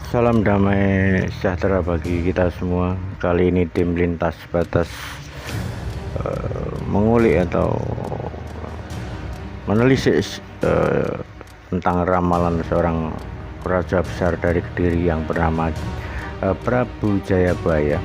Salam damai sejahtera bagi kita semua. Kali ini tim lintas batas mengulik atau menelisik tentang ramalan seorang raja besar dari Kediri yang bernama Prabu Jayabaya,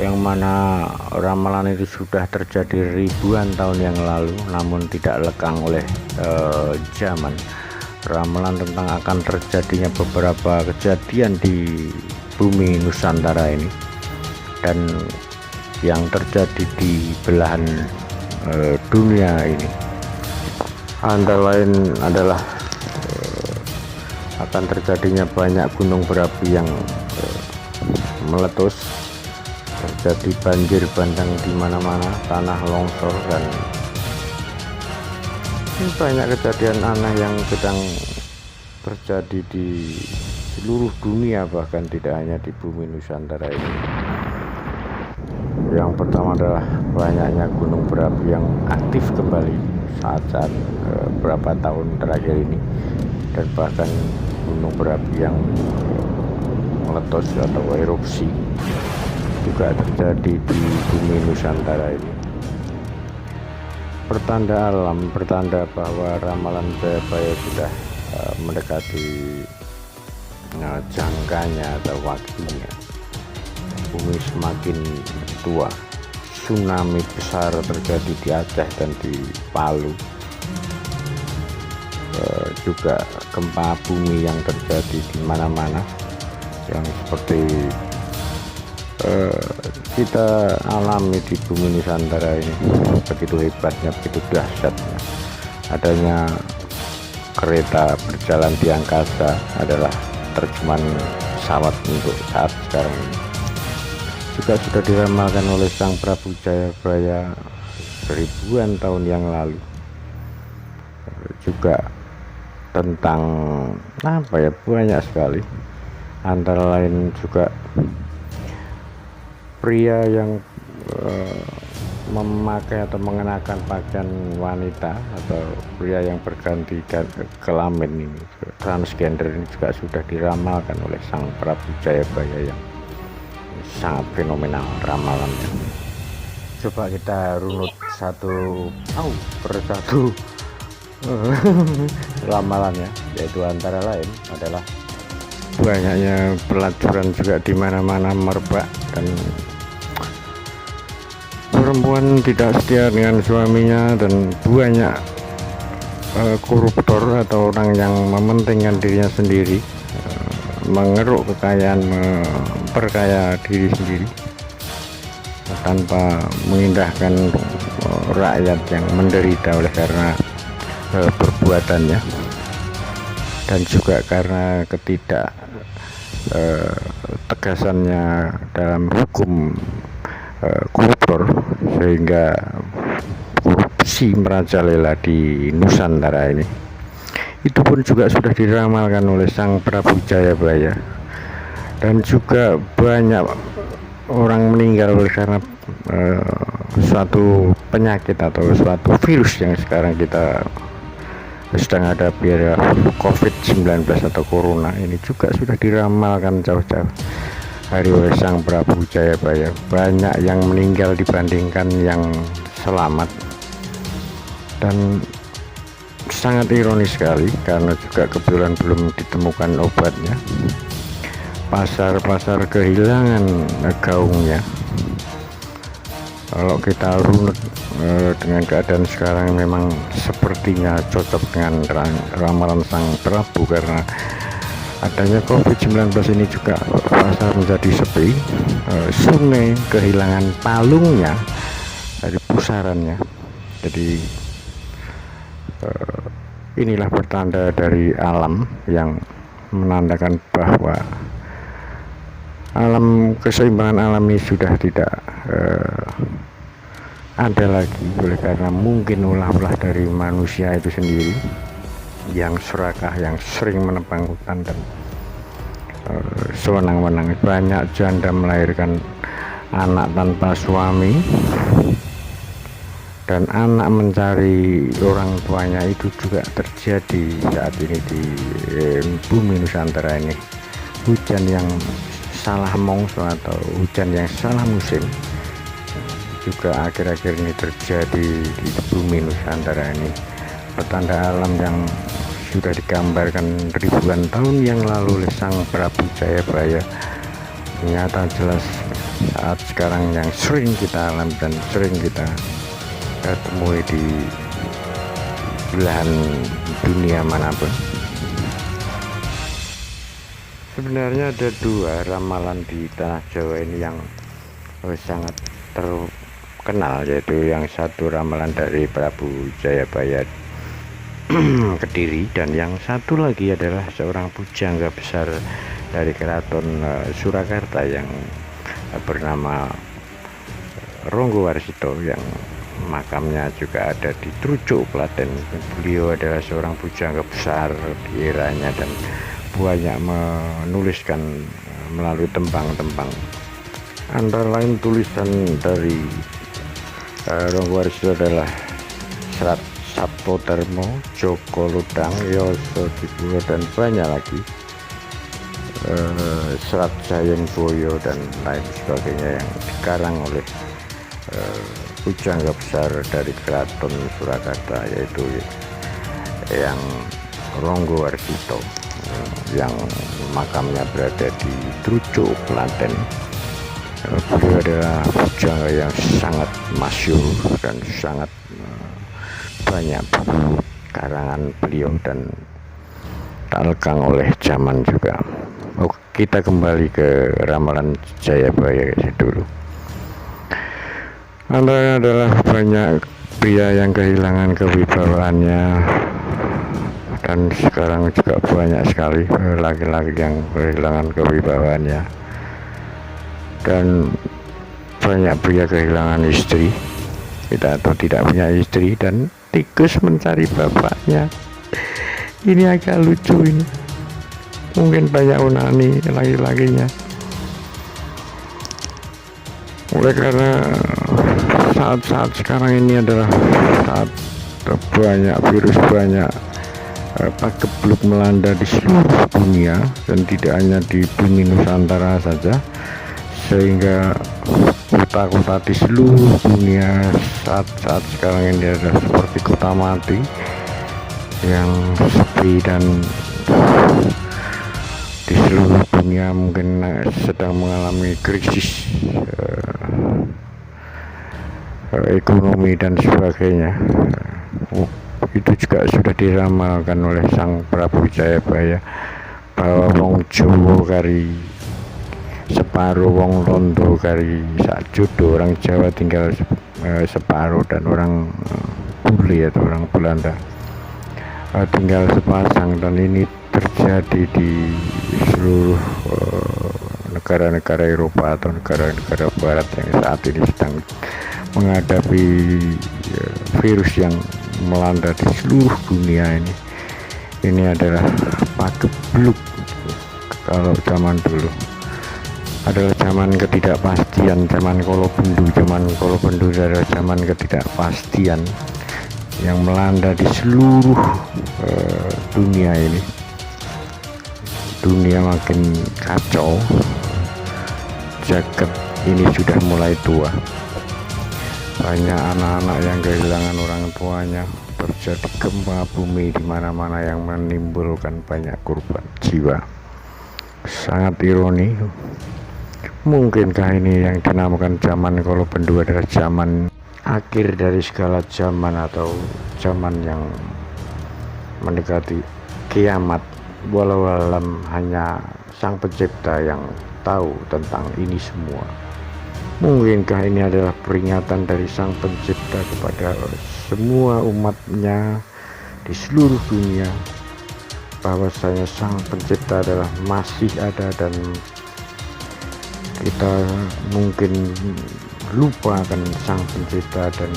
yang mana ramalan itu sudah terjadi ribuan tahun yang lalu, namun tidak lekang oleh zaman. Ramalan tentang akan terjadinya beberapa kejadian di bumi Nusantara ini, dan yang terjadi di belahan dunia ini, antara lain adalah akan terjadinya banyak gunung berapi yang meletus, terjadi banjir bandang di mana-mana, tanah longsor, dan banyak kejadian aneh yang sedang terjadi di seluruh dunia, bahkan tidak hanya di bumi Nusantara ini. Yang pertama adalah banyaknya gunung berapi yang aktif kembali saat-saat beberapa tahun terakhir ini, dan bahkan gunung berapi yang meletus atau erupsi juga terjadi di bumi Nusantara ini. Pertanda alam, pertanda bahwa ramalan Jayabaya sudah mendekati jangkanya atau waktunya. Bumi semakin tua, tsunami besar terjadi di Aceh dan di Palu, juga gempa bumi yang terjadi di mana-mana, yang seperti kita alami di bumi Nusantara ini. Begitu hebatnya, begitu dahsyatnya. Adanya kereta berjalan di angkasa adalah terjemahan pesawat untuk saat sekarang ini. Juga sudah diramalkan oleh Sang Prabu Jayabaya ribuan tahun yang lalu. Juga tentang banyak sekali, antara lain juga pria yang memakai atau mengenakan pakaian wanita, atau pria yang berganti kelamin ini, transgender ini juga sudah diramalkan oleh Sang Prabu Jayabaya yang sangat fenomenal ramalannya. Coba kita runut satu persatu ramalannya, yaitu antara lain adalah banyaknya pelacuran juga di mana-mana merebak, dan perempuan tidak setia dengan suaminya, dan banyak koruptor atau orang yang mementingkan dirinya sendiri, mengeruk kekayaan, memperkaya diri sendiri tanpa mengindahkan rakyat yang menderita oleh karena perbuatannya, dan juga karena tegasannya dalam hukum koruptor, sehingga korupsi merajalela di Nusantara ini. Itu pun juga sudah diramalkan oleh Sang Prabu Jayabaya, dan juga banyak orang meninggal oleh karena suatu penyakit atau suatu virus yang sekarang kita sedang hadapi, adalah COVID-19 atau Corona. Ini juga sudah diramalkan jauh-jauh hari oleh Sang Prabu Jayabaya. Banyak yang meninggal dibandingkan yang selamat, dan sangat ironis sekali karena juga kebetulan belum ditemukan obatnya. Pasar-pasar kehilangan gaungnya. Kalau kita runut dengan keadaan sekarang, memang sepertinya cocok dengan ramalan Sang Prabu, karena adanya COVID-19 ini juga pasar menjadi sepi, sungai kehilangan palungnya dari pusarannya. Jadi inilah pertanda dari alam yang menandakan bahwa keseimbangan alam ini sudah tidak ada lagi, oleh karena mungkin ulah-ulah dari manusia itu sendiri yang serakah, yang sering menebang hutan dan sewenang-wenang. Banyak janda melahirkan anak tanpa suami, dan anak mencari orang tuanya itu juga terjadi saat ini di bumi Nusantara ini. hujan yang salah mongso atau hujan yang salah musim juga akhir-akhir ini terjadi di bumi Nusantara ini. Petanda alam yang sudah digambarkan ribuan tahun yang lalu oleh Sang Prabu Jayabaya nyata jelas saat sekarang yang sering kita alami dan sering kita temui di belahan dunia manapun. Sebenarnya ada dua ramalan di tanah Jawa ini yang sangat terkenal, yaitu yang satu ramalan dari Prabu Jayabaya Kediri, dan yang satu lagi adalah seorang pujangga besar dari keraton Surakarta yang bernama Ronggo Warsito, yang makamnya juga ada di Trucuk, Klaten. Beliau adalah seorang pujangga besar di eranya dan banyak menuliskan melalui tembang-tembang, antara lain tulisan dari Ronggo Warsito adalah Serat Sabto Termo, Joko Ludang, Yoso Dipuro, dan banyak lagi, Serat Jayeng Boyo dan lain sebagainya yang dikarang oleh pujangga besar dari keraton Surakarta, yaitu yang Ronggo Warsito, yang makamnya berada di Trucuk, Klaten. Beliau adalah pujangga yang sangat masyhur dan sangat banyak buku karangan beliau dan tak lekang oleh zaman juga. Kita kembali ke ramalan Jayabaya dulu. Antara adalah banyak pria yang kehilangan kewibawaannya, dan sekarang juga banyak sekali laki-laki yang kehilangan kewibawaannya, dan banyak pria kehilangan istri, atau tidak punya istri, dan tikus mencari bapaknya. Ini agak lucu ini, mungkin banyak onani laki-lakinya. Oleh karena saat-saat sekarang ini adalah saat banyak virus, banyak pagebluk melanda di seluruh dunia dan tidak hanya di bumi Nusantara saja, sehingga kota-kota di seluruh dunia saat sekarang ini adalah seperti kota mati yang sepi, dan di seluruh dunia mungkin sedang mengalami krisis ekonomi dan sebagainya. Itu juga sudah diramalkan oleh Sang Prabu Jayabaya bahwa wong Jawa kari separuh, wong Londo kari sakjodo, orang Jawa tinggal separuh, dan orang Bule atau orang Belanda tinggal sepasang. Dan ini terjadi di seluruh negara-negara Eropa atau negara-negara Barat yang saat ini sedang menghadapi virus yang melanda di seluruh dunia ini. Ini adalah pagebluk. Kalau zaman dulu adalah zaman ketidakpastian, zaman Kolobendu adalah zaman ketidakpastian yang melanda di seluruh dunia ini. Dunia makin kacau, jagat ini sudah mulai tua, banyak anak-anak yang kehilangan orang tuanya, terjadi gempa bumi di mana-mana yang menimbulkan banyak korban jiwa. Sangat ironi. Mungkinkah ini yang dinamakan zaman Kolobendu adalah zaman akhir dari segala zaman, atau zaman yang mendekati kiamat? Walau alam hanya Sang Pencipta yang tahu tentang ini semua. Mungkinkah ini adalah peringatan dari Sang Pencipta kepada semua umatnya di seluruh dunia, bahwasanya Sang Pencipta adalah masih ada, dan kita mungkin lupa akan Sang Pencipta dan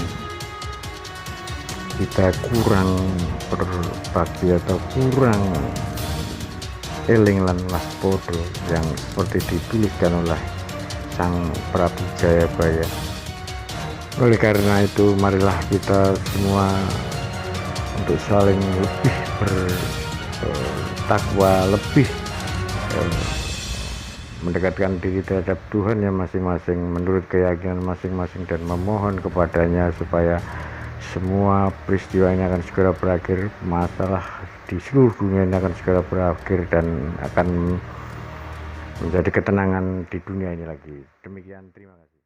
kita kurang berbagi atau kurang eling lan waspada yang seperti dituliskan oleh Sang Prabu Jayabaya. Oleh karena itu, marilah kita semua untuk saling lebih bertakwa, lebih mendekatkan diri terhadap Tuhan yang masing-masing menurut keyakinan masing-masing dan memohon kepadanya supaya semua peristiwa ini akan segera berakhir, masalah di seluruh dunia ini akan segera berakhir dan akan menjadi ketenangan di dunia ini lagi. Demikian, terima kasih.